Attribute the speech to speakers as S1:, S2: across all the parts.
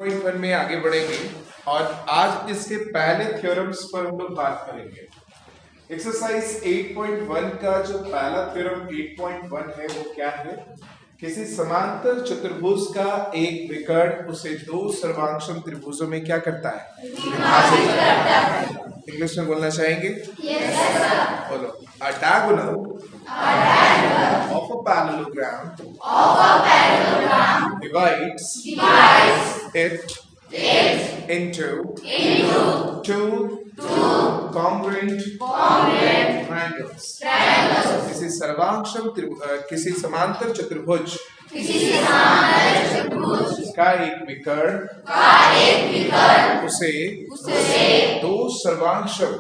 S1: 8.1 में आगे बढ़ेंगे और आज इसके पहले थ्योरम्स पर हम लोग बात करेंगे। एक्सरसाइज 8.1 का जो पहला थ्योरम 8.1 है वो क्या है? किसी समांतर चतुर्भुज का एक विकर्ण उसे दो सर्वांगसम त्रिभुजों में क्या करता है? विभाजित करता है। इंग्लिश में बोलना चाहेंगे? Yes sir. बोलो। A diagonal of a parallelogram divides it into two congruent triangles. किसी समांतर चतुर्भुज का एक विकर्ण उसे दो सर्वांगसम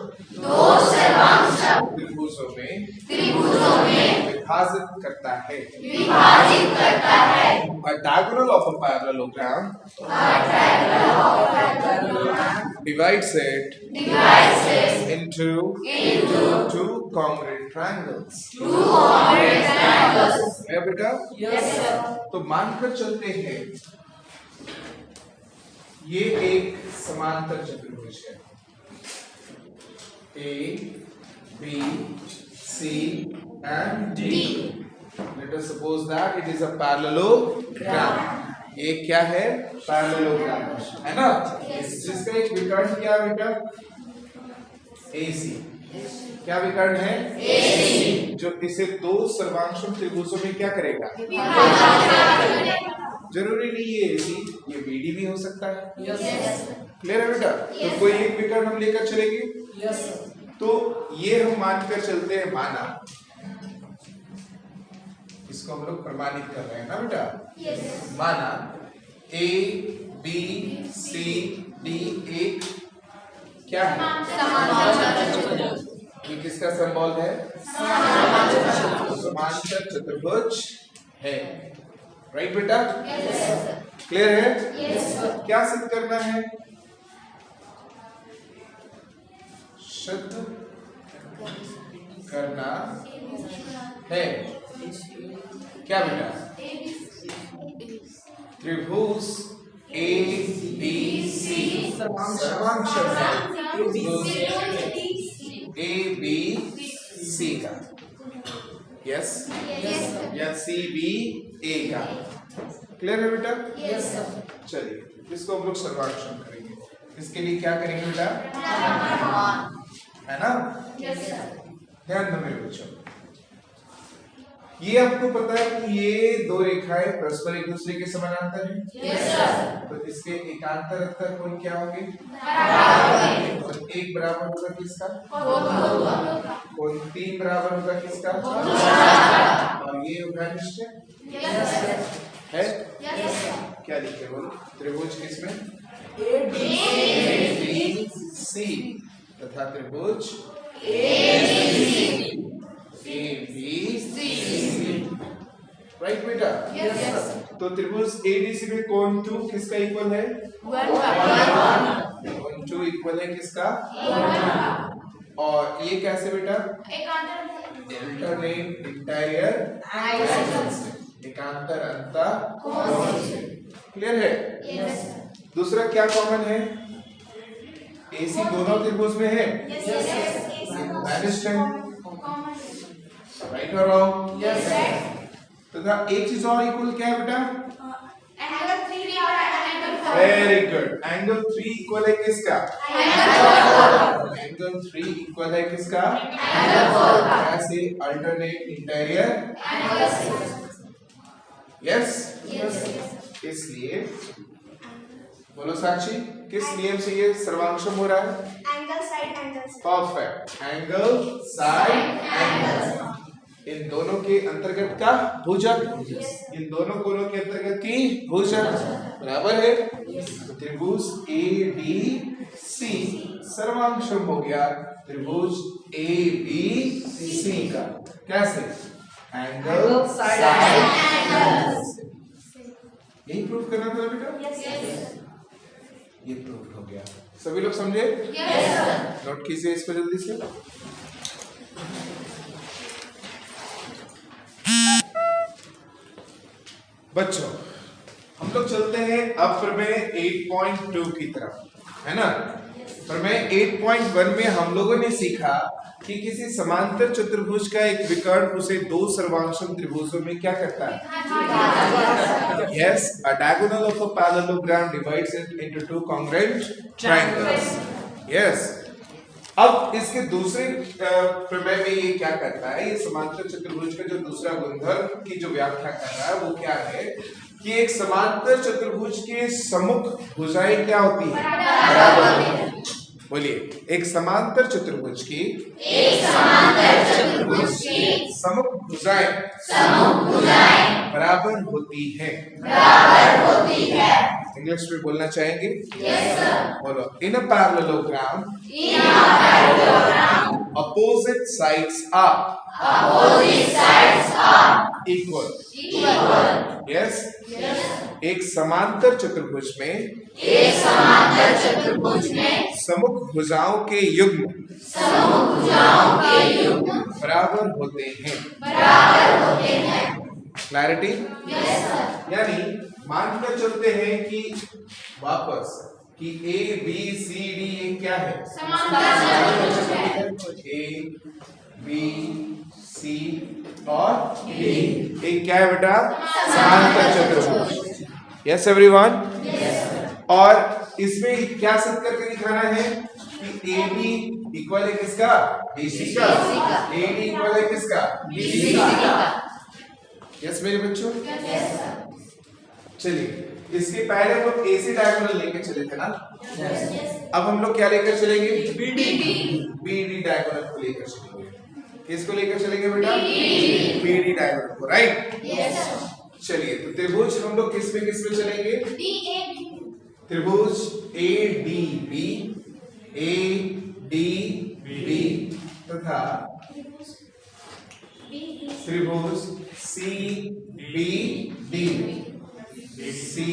S1: त्रिभुजों में विभाजित करता है। A diagonal of a parallelogram divides it into two congruent triangles. है बेटा? तो मानकर चलते हैं ये एक समांतर चतुर्भुज है। A, B, C and D. Let us suppose that it is a parallelogram. ये क्या है? पैरेललोग्राम है ना? जिसका एक विकर्ण क्या बेटा? AC. क्या विकर्ण है? AC. जो इसे दो सर्वांगसम त्रिभुजों में क्या करेगा? जरूरी नहीं है AC, ये BD भी हो सकता है। क्लियर है बेटा? तो कोई एक विकर्ण हम लेकर चलेंगे। तो ये हम मानकर चलते हैं, माना, इसको हम लोग प्रमाणित कर रहे हैं ना बेटा? माना A, B, C, D एक क्या है? ये किसका सिंबल है? समांतर चतुर्भुज है। राइट बेटा? क्लियर है? क्या सिद्ध करना है? सिद्ध करना है क्या बेटा? त्रिभुज A, B, C सर्वांगसम है A, B, C का। यस या C, B, A का। क्लियर है बेटा? चलिए इसको हम लोग सर्वांगसम करेंगे। इसके लिए क्या करेंगे बेटा? है ना? ध्यान दो मेरे बच्चों। ये आपको पता है कि ये दो रेखाएं परस्पर एक दूसरे के समानांतर हैं। तो इसके एकांतर अंतर कोण क्या होंगे? और एक बराबर होगा किसका? कोण तीन बराबर होगा किसका? और ये होगा निश्चय है। क्या लिखे बोलो? त्रिभुज किसमें? ABC तथा त्रिभुज ABC राइट बेटा? तो त्रिभुज ABC में कोण 2 किसका इक्वल है? 1 कोण 2 इक्वल है किसका? और ये कैसे बेटा? अल्टरनेट इंटीरियर एंगल से, एकांतर अंतर कोण से। क्लियर है? दूसरा क्या कॉमन है? AC दोनों त्रिभुज में है। राइट और रॉन्ग? तथा एक चीज और इक्वल क्या है बेटा? एंगल 3 और angle 4। Very good. Angle 3 equal है किसका? एंगल 3 इक्वल है किसका? एंगल 4। ऐसे अल्टरनेट इंटीरियर एंगल। यस? इसलिए बोलो साक्षी, किस नियम से ये सर्वांगसम हो रहा है?
S2: Angle side angle.
S1: Perfect. Angle side angle. इन दोनों के अंतर्गत का भुजक, इन दोनों कोणों के अंतर्गत की भुजक बराबर है। त्रिभुज ABC सर्वांगसम हो गया त्रिभुज ABC का। कैसे? Angle side angle. यही प्रूफ करना था बेटा? ये प्रूफ हो गया। सभी लोग समझे? नोट कीजिए इसको जल्दी से। बच्चों, हम लोग चलते हैं अब प्रमेय 8.2 की तरफ, है ना। प्रमेय 8.1 में हम लोगों ने सीखा कि किसी समांतर चतुर्भुज का एक विकर्ण उसे दो सर्वांगसम त्रिभुजों में क्या करता है? Yes, a diagonal of a parallelogram divides it into two congruent triangles. Yes, अब इसके दूसरे प्रमेय में ये क्या करता है, ये समांतर चतुर्भुज का जो दूसरा गुणधर्म की जो व्याख्या कर रहा है वो क्या है कि एक समांतर चतुर्भुज के सम्मुख भुजाएं क्या होती है? बराबर। बोलिए, एक समांतर चतुर्भुज की सम्मुख भुजाएं बराबर होती है। इंग्लिश में बोलना चाहेंगे? बोलो, in a parallelogram opposite sides are equal. Yes? एक समांतर चतुर्भुज में सम्मुख भुजाओं के युग्म बराबर होते हैं। क्लैरिटी? यानी मानकर चलते हैं कि वापस कि ए बी सी डी ये क्या है? ए बी सी और डी एक क्या है बेटा? समांतर चतुर्भुज। Yes everyone? और इसमें क्या सत्य करके दिखाना है कि ए बी इक्वल है किसका? बी सी का। ए डी इक्वल है किसका? बी सी का। यस मेरे बच्चों? चलिए, इसके पहले हम लोग एसी डायगोनल लेके चले थे ना। अब हम लोग क्या लेकर चलेंगे? बीडी डायगोनल को लेकर चलेंगे। किसको लेकर चलेंगे बेटा? बीडी डायगोनल को, राइट? चलिए, तो त्रिभुज हम लोग किस में चलेंगे? त्रिभुज ए डी बी तथा त्रिभुज C B D C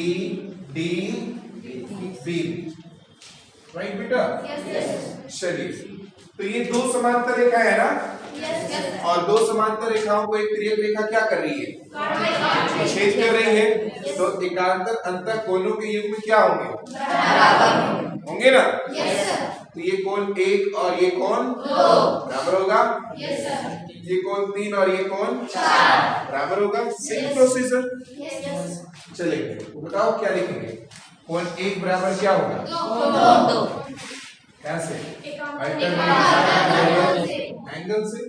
S1: D B, right बेटा? चलिए, तो ये दो समांतर रेखा है ना। और दो समांतर रेखाओं को एक तिर्यक रेखा क्या कर रही है? छेद कर रही है। तो एकांतर अंतर कोणों के युग्म क्या होंगे? होंगे ना। तो ये कोण 1 और ये कोण 2 बराबर होगा। ये कोण 3 और ये कोण 4 बराबर होगा। सेम प्रोसीजर चलेंगे। तो बताओ क्या लिखेंगे? कोण 1 बराबर क्या होगा? 2। कैसे? एंगल से,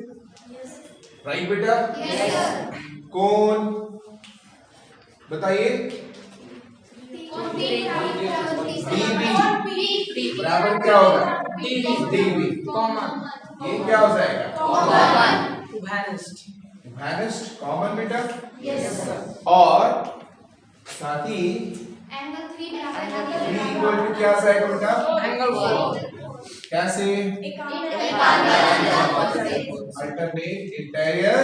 S1: राइट बेटा? कोण बताइए? डीबी बराबर क्या होगा? डीबी। ये क्या हो जाएगा? वैनिस्ड कॉमन बेटा। और साथ ही इक्वल टू क्या आएगा बेटा? एंगल 4। कैसे? अल्टरनेट इंटीरियर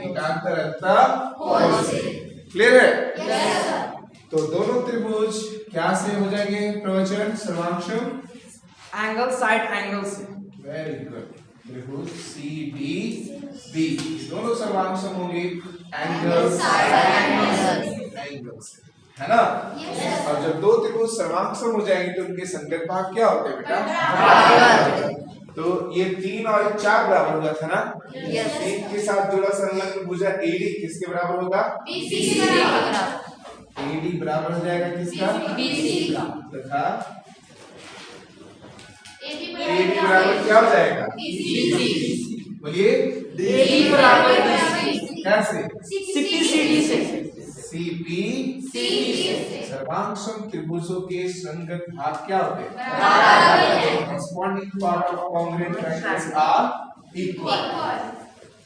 S1: एकांतर अंतर से। क्लियर है? तो दोनों त्रिभुज क्या से हो जाएंगे प्रवचन? सर्वांगसम
S2: एंगल साइड एंगल से।
S1: Very good. त्रिभुज सी डी बी दोनों सर्वांगसम होंगे एंगल साइड एंगल से, है ना। और जब दो त्रिभुज सर्वांगसम हो जाएंगे तो उनके संगत भाग क्या होते हैं बेटा? तो ये 3 और 4 बराबर हुआ था ना। 3 के साथ जुड़ा संलग्न भुजा एडी किसके बराबर होगा? बीसी के बराबर। एडी बराबर हो जाएगा किसका? बीसी का। तथा एडी बराबर क्या हो जाएगा? बीसी। बोलिए, एडी बराबर कैसे?
S2: सीपी से।
S1: सीपी सर्वांगसम त्रिभुजों के संगत भाग क्या होते हैं? Corresponding part of congruent triangles are equal.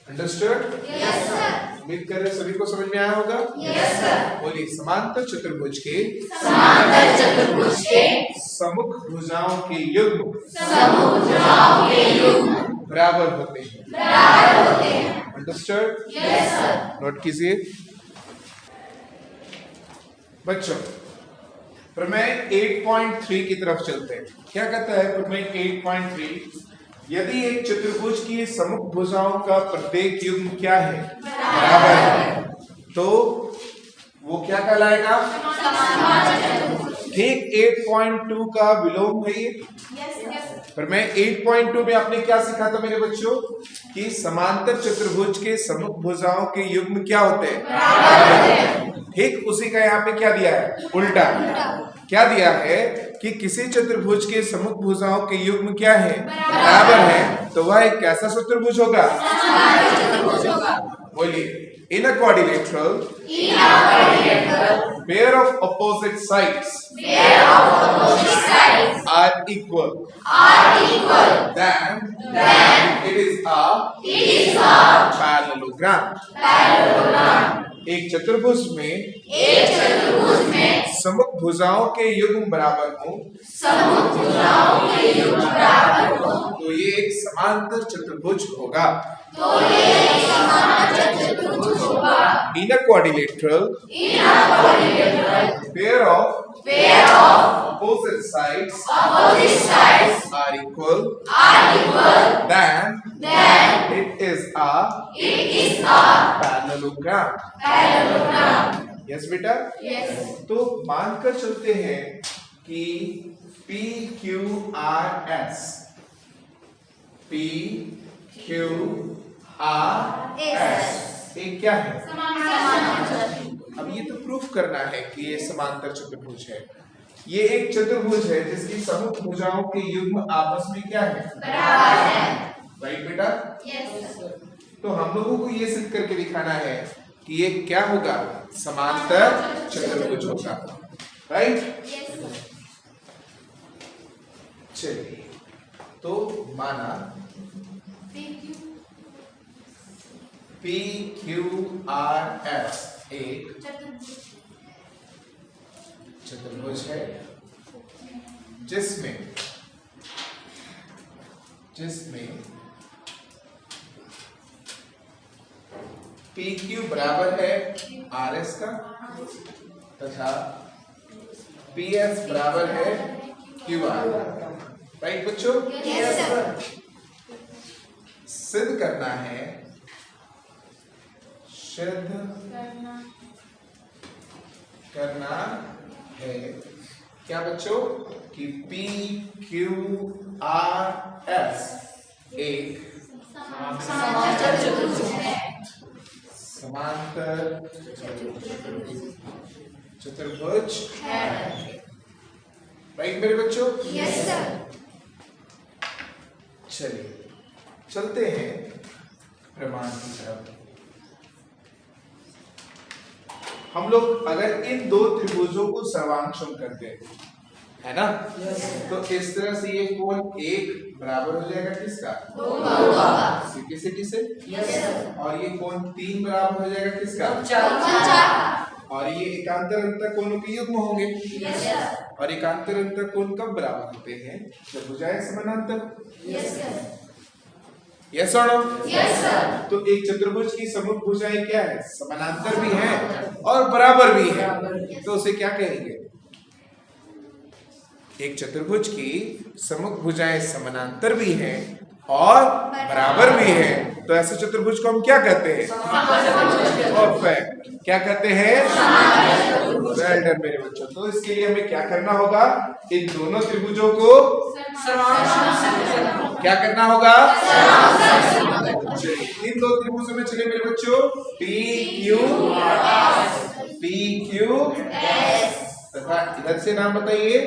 S1: Understood?
S3: Yes sir.
S1: उम्मीद कर रहे सभी को समझ में आया होगा।
S3: Yes sir.
S1: बोलिए, समांतर चतुर्भुज के सम्मुख भुजाओं के युग्म बराबर होते हैं। Understood?
S3: Yes sir.
S1: नोट कीजिए बच्चों। प्रमेय 8.3 की तरफ चलते हैं। क्या कहता है प्रमेय 8.3? यदि एक चतुर्भुज की सम्मुख भुजाओं का प्रत्येक युग्म क्या है? बराबर है, तो वो क्या कहलाएगा? ठीक 8.2 का विलोम है ये। पर मैं 8.2 में आपने क्या सीखा था मेरे बच्चों कि समांतर चतुर्भुज के सम्मुख भुजाओं के युग्म क्या होते हैं? ठीक उसी का यहाँ पे क्या दिया है? उल्टा। क्या दिया है कि किसी चतुर्भुज के सम्मुख भुजाओं के युग्म क्या है? बराबर है। तो वह एक कैसा चतुर्भुज होगा? बोलिए। In a quadrilateral, pair of opposite sides are equal. Then it is a parallelogram. एक चतुर्भुज में सम्मुख भुजाओं के युग्म बराबर हो तो ये एक समांतर चतुर्भुज होगा। In a quadrilateral, pair of opposite sides are equal. Then it is a parallelogram. Yes बेटा? तो मानकर चलते हैं कि P Q R S एक क्या है? अब ये तो प्रूफ करना है कि ये समांतर चतुर्भुज है। ये एक चतुर्भुज है जिसकी सम्मुख भुजाओं के युग्म आपस में क्या है? बराबर है। राइट बेटा? तो हम लोगों को ये सिद्ध करके दिखाना है कि ये क्या होगा? समांतर चतुर्भुज होगा। राइट? चलिए, तो माना P Q R S एक चतुर्भुज है जिसमें PQ बराबर है RS का तथा PS बराबर है QR का। राइट बच्चों? Yes sir. सिद्ध करना है क्या बच्चों कि P Q R S एक समांतर चतुर्भुज है। राइट मेरे बच्चों? Yes sir. चलिए चलते हैं प्रमाण की तरफ। हम लोग अगर इन दो त्रिभुजों को सर्वांशम करते हैं, है ना? तो इस तरह से ये कोण एक बराबर हो जाएगा किसका? सिंप्लिसिटी से। और ये कोण तीन बराबर हो जाएगा किसका? और ये एकांतर अंतर कोणों के युग्म होंगे। और एकांतर अंतर कोण कब बराबर होते हैं? जब भुजाएं समानांतर। यस और नो? Yes sir. तो एक चतुर्भुज की सम्मुख भुजाएं क्या है? समानांतर भी है और बराबर भी है। तो उसे क्या कहेंगे? एक चतुर्भुज की सम्मुख भुजाएं समानांतर भी हैं और बराबर भी हैं, तो ऐसे चतुर्भुज को हम क्या कहते हैं? परफेक्ट। क्या कहते हैं? वेल डन मेरे बच्चों। तो इसके लिए हमें क्या करना होगा? इन दोनों त्रिभुजों को क्या करना होगा? इन दो त्रिभुजों में चले मेरे बच्चों पी क्यू तथा इधर से नाम बताइए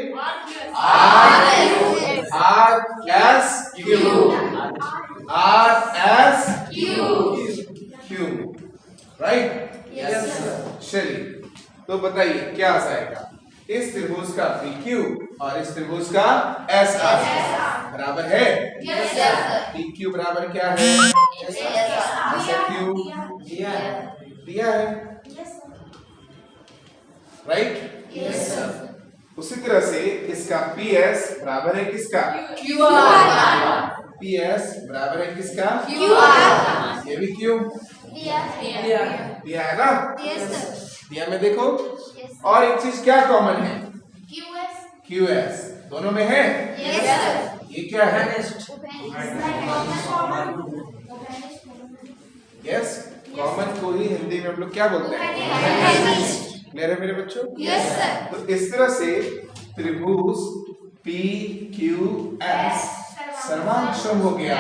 S1: आर एस क्यू। राइट? चलिए तो बताइए क्या आ जाएगा? इस त्रिभुज का PQ और इस त्रिभुज का SR बराबर है। PQ बराबर क्या है? SQ दिया है। राइट? उसी तरह से इसका PS बराबर है किसका? PS बराबर है किसका? ये भी क्यों दिया है ना? दिया में देखो। और एक चीज क्या कॉमन है? QS दोनों में है। ये क्या है? यस, कॉमन को ही हिंदी में हम लोग क्या बोलते हैं? क्लियर है मेरे बच्चों?
S3: Yes sir.
S1: तो इस तरह से त्रिभुज पी क्यू एस सर्वांगसम हो गया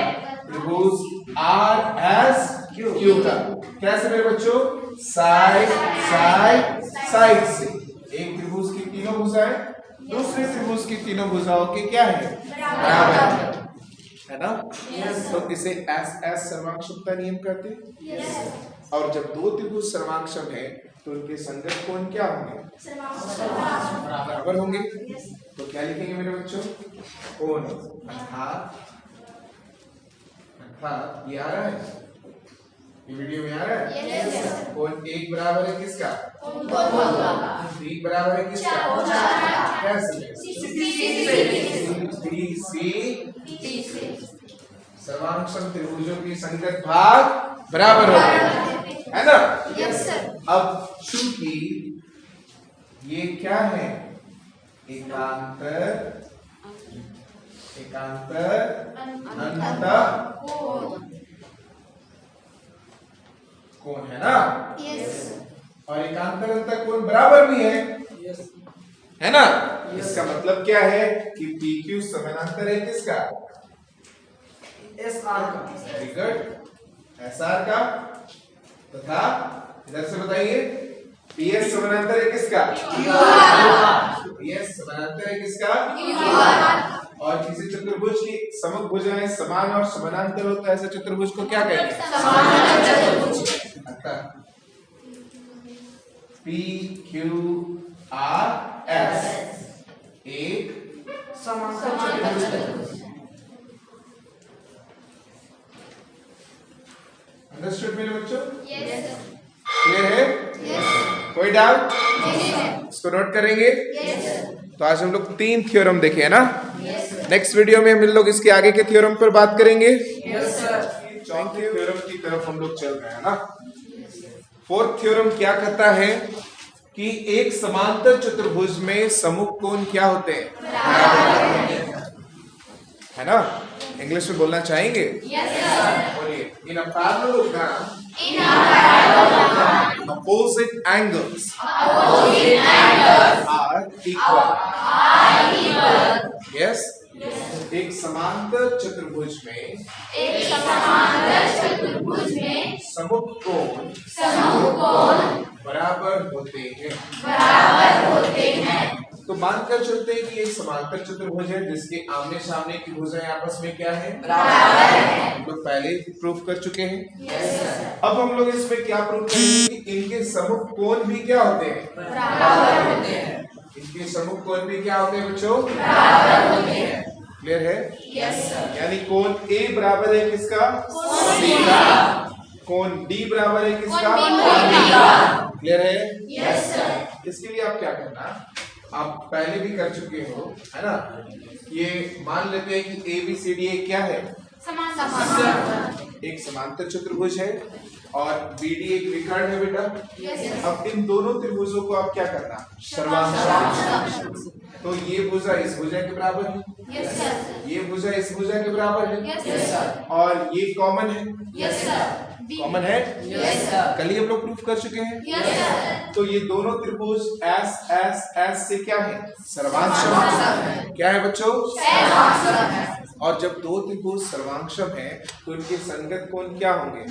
S1: त्रिभुज आर एस क्यू का। कैसे मेरे बच्चों? साइड साइड साइड से। एक त्रिभुज की तीनों भुजाएं दूसरे त्रिभुज की तीनों भुजाओं के क्या है? बराबर है ना? तो इसे एस एस सर्वांगसमता नियम कहते हैं। और जब दो त्रिभुज सर्वांगसम है तो उनके संगत कोण क्या होंगे? बराबर होंगे। तो क्या लिखेंगे मेरे बच्चों? कोण अर्थात ये आ रहा है, ये वीडियो में आ रहा है। कोण एक बराबर है किसका? तीन बराबर है किसका? कैसे? सर्वांगसम त्रिभुजों की संगत भाग बराबर हो गए, है ना?
S3: Yes sir.
S1: अब चूंकि ये क्या है? एकांतर अंतः कोण है ना? और एकांतर अंतः कोण बराबर भी है ना? इसका मतलब क्या है कि PQ समानांतर है किसका?
S2: SR का।
S1: वेरी गुड, SR का। तथा इधर से बताइए PS समानांतर है किसका? PS समानांतर है किसका? और किसी चतुर्भुज की समक भुजाएं समान और समानांतर होता है ऐसे चतुर्भुज को क्या कहेंगे? PQRS एक
S2: समांतर चतुर्भुज।
S1: अंडरस्टूड मेरे बच्चों?
S3: Yes sir.
S1: क्लियर है?
S3: यस
S1: कोई डाउट?
S3: सर।
S1: इसको नोट करेंगे।
S3: Yes sir.
S1: तो आज हम लोग 3 थ्योरम देखे है ना?
S3: Yes sir.
S1: नेक्स्ट वीडियो में हम लोग इसके आगे के थ्योरम पर बात करेंगे।
S2: Yes sir.
S1: चौथे थ्योरम की तरफ हम लोग चल रहे हैं ना। फोर्थ थ्योरम क्या कहता है कि एक समांतर चतुर्भुज में सम्मुख कोण क्या होते हैं? है ना? इंग्लिश में बोलना चाहेंगे?
S3: Yes sir.
S1: बोलिए। In a parallelogram
S3: in our
S1: opposite angles
S3: opposite angles
S1: are equal.
S3: are equal.
S1: Yes? एक समांतर चतुर्भुज में
S3: एक समांतर चतुर्भुज में
S1: सम्मुख कोण
S3: समकोण
S1: बराबर होते हैं।
S3: बराबर होते हैं।
S1: तो मानकर चलते हैं कि एक समांतर चतुर्भुज है जिसके आमने सामने की भुजाएं आपस में क्या है?
S3: बराबर है।
S1: हम लोग पहले प्रूव कर चुके हैं।
S3: Yes sir.
S1: अब हम लोग इसमें क्या प्रूव करेंगे कि इनके सम्मुख कोण भी क्या होते हैं?
S3: बराबर होते हैं।
S1: इनके सम्मुख कोण भी क्या होते हैं बच्चों?
S3: बराबर होते हैं।
S1: क्लियर है?
S3: Yes sir.
S1: यानी कोण A बराबर है किसका?
S3: कोण
S1: C का। कोण D बराबर है किसका?
S3: कोण B का।
S1: क्लियर है?
S3: Yes sir.
S1: इसके लिए आप क्या करना, आप पहले भी कर चुके हो, है ना? ये मान लेते हैं कि ABCD एक क्या है?
S3: समांतर।
S1: एक समांतर चतुर्भुज है और BD एक विकर्ण है बेटा।
S3: Yes sir.
S1: अब इन दोनों त्रिभुजों को आप क्या करना? सर्वांग। तो ये भुजा इस भुजा के बराबर है,
S3: यस सर।
S1: ये भुजा इस भुजा के बराबर है,
S3: यस सर।
S1: और ये कॉमन है।
S3: Yes sir.
S1: कॉमन है?
S3: Yes sir.
S1: कल ही हम लोग प्रूफ कर चुके हैं।
S3: Yes sir.
S1: तो ये दोनों त्रिभुज S S S से क्या है? सर्वांगसम। क्या है बच्चों? और जब दो त्रिभुज सर्वांगसम है तो इनके संगत कोण क्या होंगे?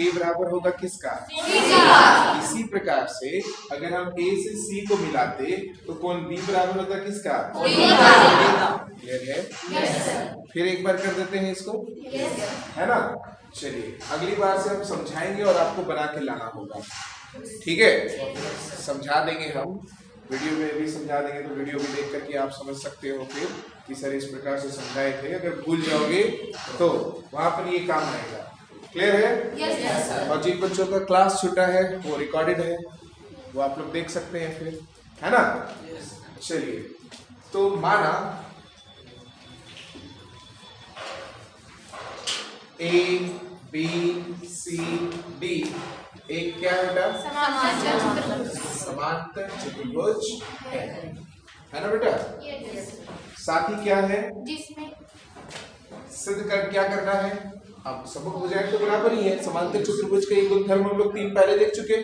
S1: A बराबर होगा किसका? इसी प्रकार से अगर हम A से C को मिलाते तो कोण B बराबर होगा किसका? क्लियर है?
S3: Yes sir.
S1: फिर एक बार कर देते हैं इसको,
S3: यस सर।
S1: है ना? चलिए अगली बार से हम समझाएंगे और आपको बना के लाना होगा, ठीक है? समझा देंगे हम, वीडियो में भी समझा देंगे, तो वीडियो भी देख करके आप समझ सकते हो फिर कि सर इस प्रकार से समझाए थे। अगर भूल जाओगे तो वहां पर ये काम आएगा। क्लियर है?
S3: Yes sir.
S1: और जिन बच्चों का क्लास छूटा है वो रिकॉर्डेड है, वो आप लोग देख सकते हैं फिर, है ना? चलिए, तो माना A B C D एक क्या है बेटा? समांतर चतुर्भुज है ना बेटा?
S3: यस।
S1: साथ ही क्या है?
S3: जिसमें
S1: सिद्ध कर क्या करना है? अब सममुख भुजाएं तो बराबर ही है। समांतर चतुर्भुज के ये गुणधर्म हम लोग 3 पहले देख चुके।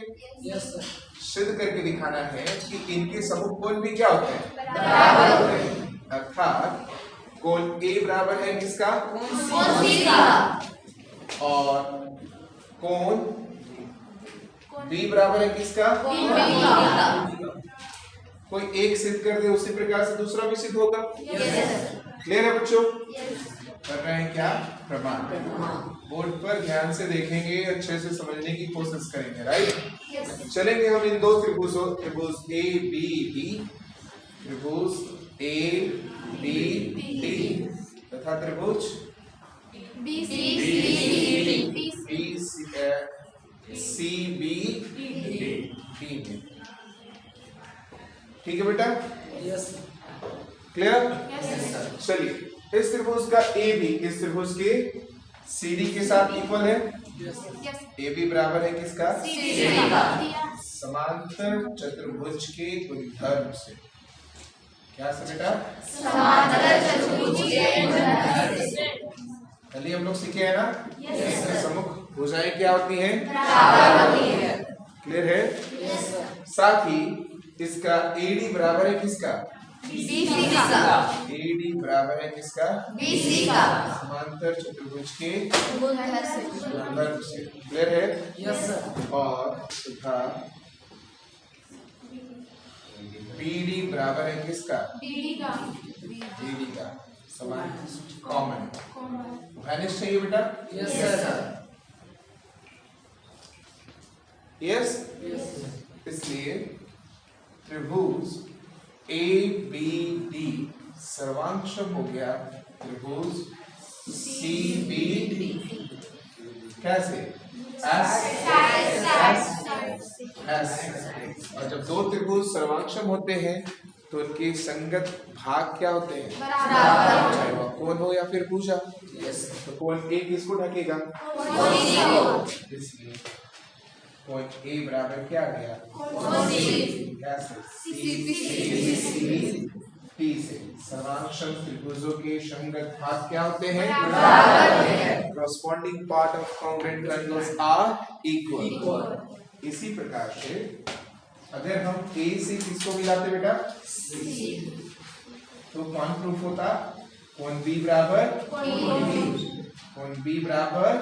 S2: Yes sir.
S1: सिद्ध करके दिखाना है कि इनके सममुख कोण भी क्या होते हैं, बराबर होते हैं। अर्थात कोण A बराबर है किसका,
S3: कोण C का,
S1: और कोण B बराबर है किसका,
S3: कोण B का।
S1: कोई एक सिद्ध कर दे उसी प्रकार से दूसरा भी सिद्ध होगा। क्लियर है बच्चों? कर रहे हैं क्या, प्रमाण। बोर्ड पर ध्यान से देखेंगे, अच्छे से समझने की कोशिश करेंगे, राइट। चलेंगे हम इन दो त्रिभुजों, त्रिभुज A B D, त्रिभुज A B D तथा त्रिभुज
S3: B C
S1: C B D में। ठीक है बेटा,
S2: यस
S1: क्लियर?
S3: Yes sir.
S1: चलिए, इस त्रिभुज का ए भी इस त्रिभुज के CD के साथ इक्वल है। ए बी बराबर है किसका,
S3: CD का।
S1: समांतर चतुर्भुज के गुणधर्म से। क्या से बेटा,
S3: समांतर चतुर्भुज के गुणधर्म से।
S1: कल हम लोग सीखे हैं ना, सम्मुख भुजाएं क्या होती हैं,
S3: बराबर होती है।
S1: क्लियर है?
S2: Yes sir.
S1: साथ ही इसका AD बराबर है किसका,
S3: BC का।
S1: AD बराबर है किसका,
S3: BC का।
S1: समांतर चतुर्भुज के
S3: गुणधर्म
S1: गुणधर्म से। क्लियर है?
S2: Yes sir.
S1: और तथा BD बराबर है किसका, BD का समान कॉमन वैनिश चाहिए बेटा।
S2: Yes sir.
S1: यस,
S2: यस
S1: इसलिए त्रिभुज A B D सर्वांशम हो गया त्रिभुज C B D। कैसे, और जब दो त्रिभुज सर्वांशम होते हैं तो उनके संगत भाग क्या होते हैं,
S3: बराबर।
S1: चाहे वह कोण हो या फिर भुजा।
S2: यस
S1: तो कोण A किसको ढकेगा, इसलिए कोण A बराबर क्या आ गया, कैसे, C से। सर्वांशम त्रिभुजों के संगत भाग क्या होते हैं, corresponding part of congruent triangles are equal। इसी प्रकार से अगर हम A से किसको मिलाते बेटा, तो कौन प्रूफ होता, कोण B बराबर कोण B बराबर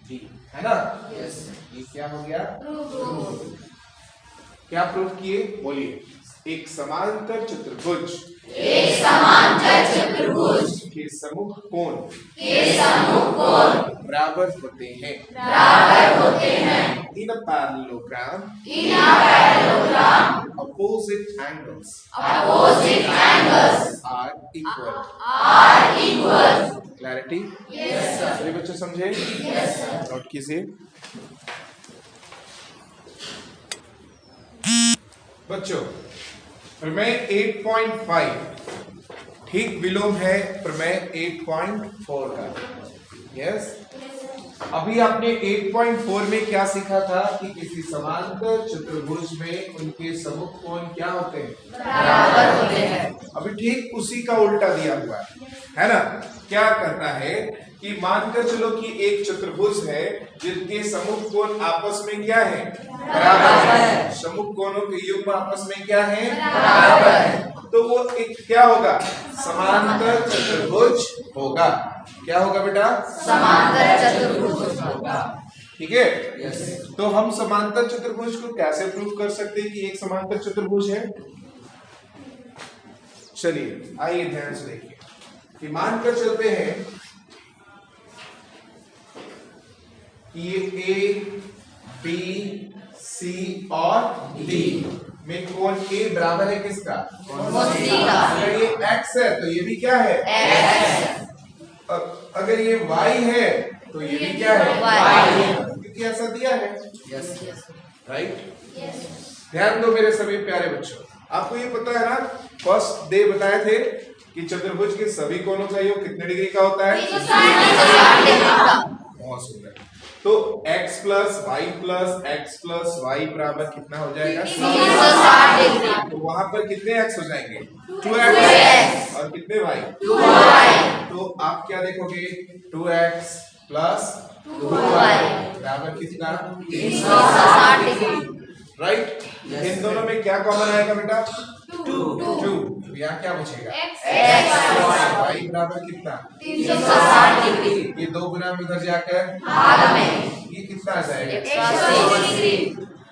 S1: D, है ना।
S2: यस
S1: ये क्या हो गया, क्या प्रूफ किए, बोलिए। एक समांतर चतुर्भुज के सम्मुख कोण बराबर होते हैं। In a parallelogram, opposite angles are equal। Clarity?
S2: Yes sir.
S1: सभी बच्चे समझे? नोट कीजिए बच्चों। प्रमेय 8.5 ठीक विलोम है प्रमेय 8.4 का। यस, अभी आपने 8.4 में क्या सीखा था कि किसी समांतर चतुर्भुज में उनके सम्मुख कोण क्या होते हैं,
S3: बराबर होते हैं।
S1: अभी ठीक उसी का उल्टा दिया हुआ है ना। क्या करता है कि मानकर चलो कि एक चतुर्भुज है जिनके सम्मुख कोण आपस में क्या है, बराबर है। सम्मुख कोणों के युग्म आपस में क्या है, बराबर है। तो वो एक क्या होगा, समांतर चतुर्भुज होगा। क्या होगा बेटा,
S3: समांतर चतुर्भुज होगा।
S1: ठीक है।
S2: यस
S1: तो हम समांतर चतुर्भुज को कैसे प्रूव कर सकते हैं कि एक समांतर चतुर्भुज है। चलिए आइए ध्यान से देखिए कि मानकर चलते हैं कि ये A B C और D में कोण A बराबर है किसका,
S3: C का।
S1: अगर ये X है तो ये भी क्या है, अगर ये Y है तो ये भी क्या है,
S3: Y।
S1: क्योंकि ऐसा दिया है।
S2: Yes
S1: right. ध्यान दो मेरे सभी प्यारे बच्चों, आपको ये पता है ना, फर्स्ट डे बताए थे कि चतुर्भुज के सभी कोणों का योग कितने डिग्री का होता है, बहुत सुंदर। तो x प्लस वाई बराबर कितना हो जाएगा?
S3: 360 डिग्री।
S1: तो वहां पर कितने x हो जाएंगे? 2x और कितने y?
S3: 2y।
S1: तो आप क्या देखोगे? 2x प्लस
S3: 2y
S1: बराबर कितना?
S3: 360 डिग्री।
S1: राइट। इन दोनों में क्या कॉमन आएगा बेटा? 2। यहाँ क्या बचेगा?
S3: x
S1: y बराबर कितना?
S3: 360 डिग्री।
S1: ये 2 गुना में इधर जाकर
S3: भाग में
S1: ये कितना आ जाएगा?
S3: 180 डिग्री।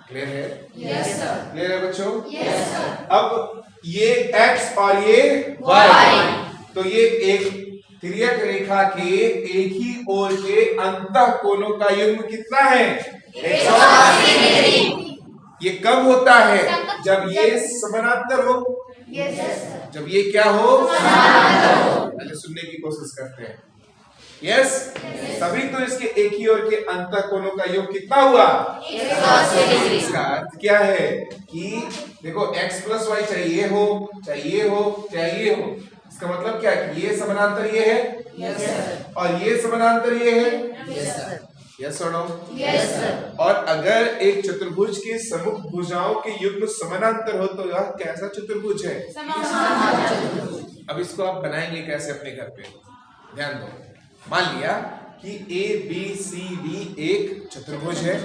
S1: क्लियर है?
S3: Yes sir.
S1: क्लियर है बच्चों?
S3: Yes sir.
S1: अब ये x और ये y, तो ये एक तिर्यक रेखा के एक ही ओर के अंतः कोणों का युग्म कितना है?
S3: 180 डिग्री।
S1: ये कब होता है? जब ये समानांतर हो।
S3: Yes sir.
S1: जब ये क्या हो?
S3: समानांतर हो।
S1: पहले सुनने की कोशिश करते हैं। यस, तभी तो इसके एक ही ओर के अंतः कोणों का योग कितना हुआ?
S3: 180 डिग्री।
S1: इसका अर्थ क्या है कि देखो x प्लस वाई चाहिए हो, चाहिए हो, चाहिए हो। इसका मतलब क्या है कि ये समानांतर ये है।
S3: Yes sir.
S1: और ये समानांतर ये है।
S3: Yes sir.
S1: यस और नो?
S3: Yes sir.
S1: और अगर एक चतुर्भुज के सम्मुख भुजाओं के युग्म समानांतर हो तो यह कैसा चतुर्भुज है? अब इसको आप बनाएंगे कैसे अपने घर पे? ध्यान दो। मान लिया कि ए बी सी डी एक चतुर्भुज है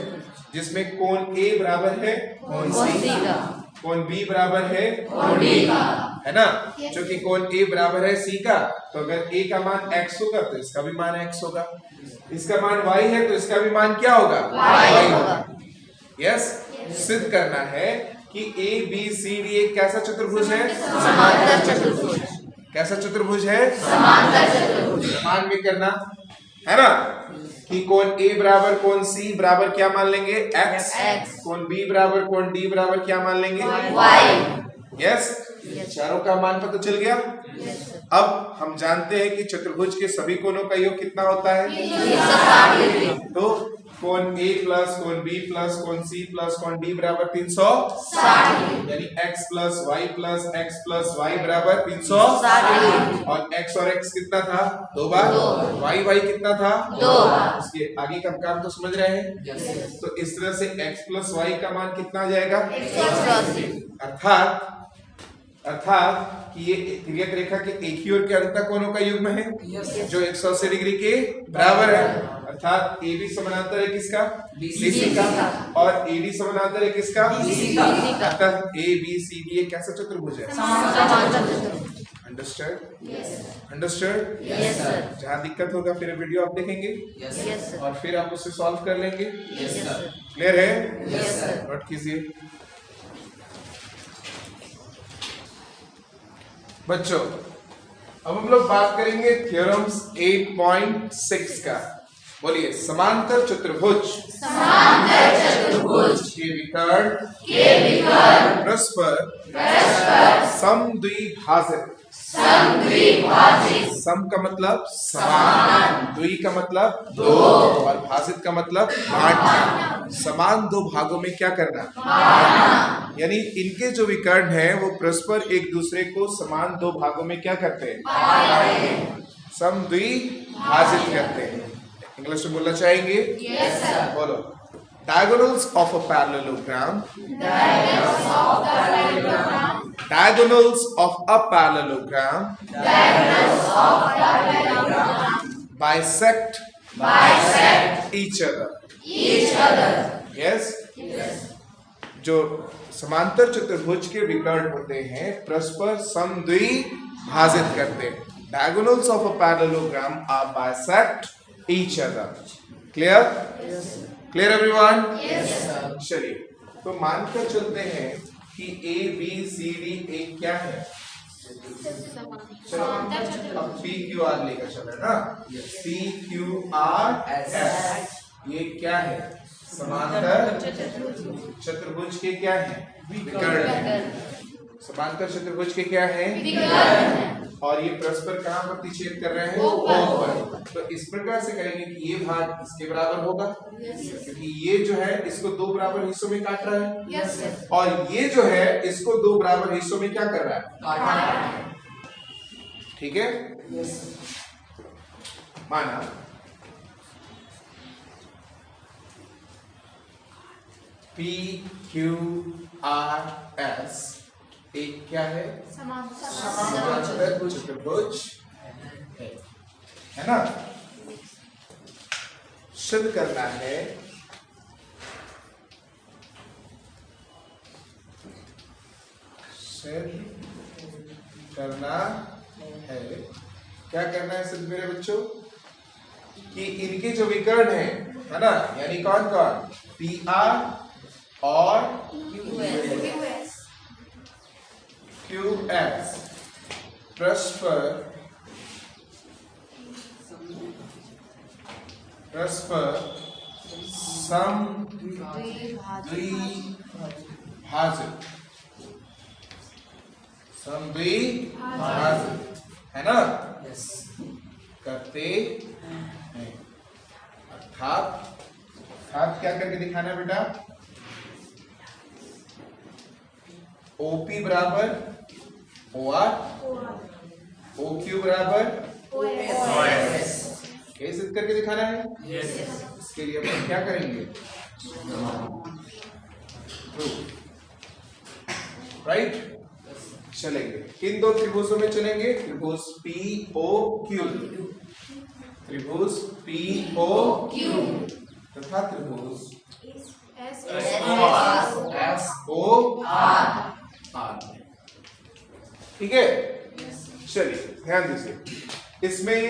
S1: जिसमें कोण A बराबर है कोण C का, कोण B बराबर है कोण D का, है ना? जो कि कोण A बराबर है C का, तो अगर A का मान x होगा तो इसका भी मान x होगा, इसका मान y है तो इसका भी मान क्या होगा? y होगा। यस, सिद्ध करना है कि A B C D एक कैसा चतुर्भुज है?
S3: समांतर चतुर्भुज।
S1: कैसा चतुर्भुज है?
S3: समांतर चतुर्भुज।
S1: मान में करना है ना कि कोण A बराबर कोण C बराबर क्या मान लेंगे? x। कोण B बराबर कोण D बराबर क्या मान लेंगे?
S3: y।
S1: यस, चारों का मान पता चल गया। अब हम जानते हैं कि चतुर्भुज के सभी कोणों का योग कितना होता है?
S3: 360 डिग्री।
S1: तो कोण A प्लस कोण B प्लस कोण C प्लस कोण D बराबर 360, यानी x plus x plus y बराबर 360। और x और x कितना था? 2 बार। y कितना था? 2 बार। इसके आगे का काम तो समझ रहे हैं? तो इस तरह से x प्लस y का मान कितना आ जाएगा?
S3: 180।
S1: अर्थात कि ये तिर्यक रेखा के एक ही ओर के अंतः कोणों का युग्म है जो 180 डिग्री के बराबर है। अर्थात AB समानांतर है किसका? BC का। और AD समानांतर है किसका? BC का। अतः ABCD एक कैसा चतुर्भुज है?
S3: समांतर चतुर्भुज।
S1: अंडरस्टैंड? अंडरस्टैंड?
S3: Yes sir.
S1: जहाँ दिक्कत होगा फिर वीडियो आप देखेंगे
S3: यस सर।
S1: और फिर आप उससे सॉल्व कर लेंगे।
S3: Yes sir.
S1: क्लियर है?
S3: Yes sir.
S1: नोट कीजिए बच्चों। अब हम लोग बात करेंगे थ्योरम्स 8.6 का। बोलिए, समांतर चतुर्भुज के विकर्ण परस्पर समद्विभाजित। सम का मतलब समान, द्वि का मतलब दो, और भाजित का मतलब बांटना। समान दो भागों में क्या करना? यानी इनके जो विकर्ण है वो परस्पर एक दूसरे को समान दो भागों में क्या करते हैं? समद्विभाजित करते हैं। इंग्लिश में बोलना चाहेंगे?
S3: Yes sir.
S1: बोलो। Diagonals of a parallelogram. Diagonals of a parallelogram. Bisect each other. Yes. जो समांतर चतुर्भुज के विकर्ण होते हैं परस्पर समद्विभाजित करते हैं। Diagonals of a parallelogram are bisect each other. Clear? Clear everyone? चलिए, तो मानकर चलते हैं कि ए बी सी डी एक क्या है? चलो अब पी क्यू आर लेकर चले ना। पी क्यू आर एस ये क्या है? समांतर चतुर्भुज के क्या है? विकर्ण है। समांतर चतुर्भुज के क्या है? और ये परस्पर कहाँ प्रतिच्छेद कर रहे हैं? O पर। तो इस प्रकार से करेंगे कि ये भाग इसके बराबर होगा क्योंकि ये जो है इसको दो बराबर हिस्सों में काट रहा है और ये जो है इसको दो बराबर हिस्सों में क्या कर रहा है? ठीक है? माना पी क्यू आर एस एक क्या है? समांतर चतुर्भुज है ना। सिद्ध करना है क्या करना है सिद्ध मेरे बच्चों कि इनके जो विकर्ण है ना, यानी कौन कौन? पी आर और क्यू एस परस्पर समद्विभाजक है ना, करते हैं। अर्थात क्या करके दिखाना है बेटा? OP बराबर OR, OQ बराबर OS। ये सिद्ध करके दिखाना है। इसके लिए अपन क्या करेंगे? राइट, चलेंगे किन दो त्रिभुजों में चलेंगे? त्रिभुज POQ, त्रिभुज POQ तथा त्रिभुज SOR। ठीक है, चलिए ध्यान दीजिए। इसमें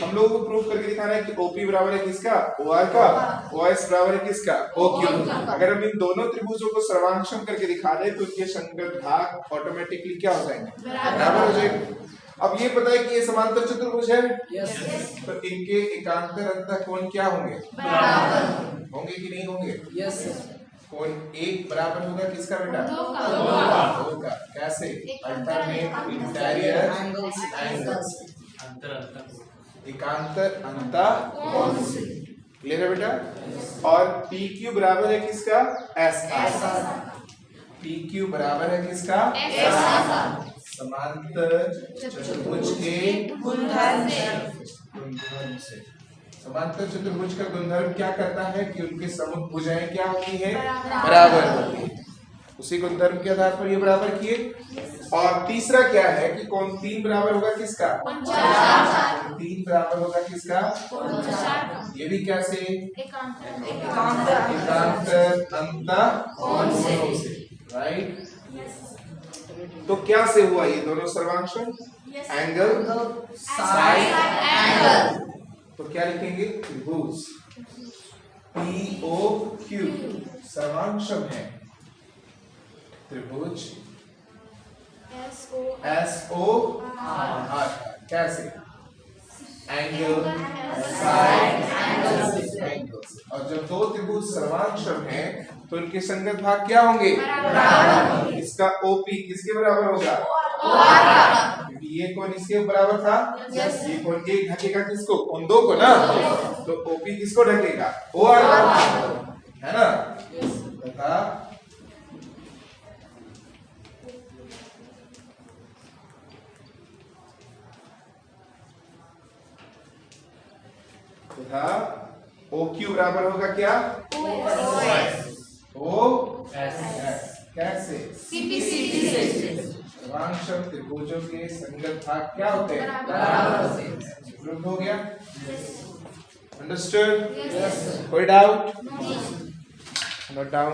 S1: हम लोगों को प्रूव करके दिखाना है कि OP बराबर है किसका? OR का। OS बराबर है किसका? OQ। अगर हम इन दोनों त्रिभुजों को सर्वांक्षम करके दिखा दें तो इनके संगत भाग ऑटोमेटिकली क्या हो जाएंगे? बराबर हो जाएंगे। अब ये पता है कि ये समांतर चतुर्भुज है, तो इनके एकांतर अंतःकोण क्या होंगे? बराबर होंगे कि नहीं होंगे? कोण एक बराबर होगा किसका बेटा? दो का। कैसे? अल्टरनेट इंटीरियर एंगल्स, एकांतर अंतःकोण। क्लियर है बेटा? और PQ बराबर है किसका? SR। PQ बराबर है किसका? SR। समांतर चतुर्भुज के गुणधर्म से। समांतर चतुर्भुज का गुणधर्म क्या करता है कि उनके समुद्ध भुजाएं क्या होती है? बराबर होती है। उसी गुणधर्म के आधार पर ये बराबर किए। और तीसरा क्या है कि कोण 3 बराबर होगा किसका? कोण 3 बराबर होगा किसका? ये भी कैसे? एकांतर अंतःकोण से। राइट, तो क्या से हुआ ये दोनों सर्वांक्षम? Angle side angle. तो क्या लिखेंगे? त्रिभुज POQ सर्वांक्षम है त्रिभुज SOR। कैसे? Angle side angle. और जब दो त्रिभुज सर्वांक्षम है तो इनके संगत भाग क्या होंगे? इसका OP किसके बराबर होगा? क्योंकि ये कोण इसके बराबर था। ये कोण एक ढकेगा किसको? कोण 2 को ना, तो OP किसको ढकेगा? OR है ना। तथा OQ बराबर होगा क्या? OS। कैसे? सर्वांक्षम त्रिभुजों के संगत भाग क्या होते हैं? प्रूव हो गया? अंडरस्टूड? कोई डाउट? Note down.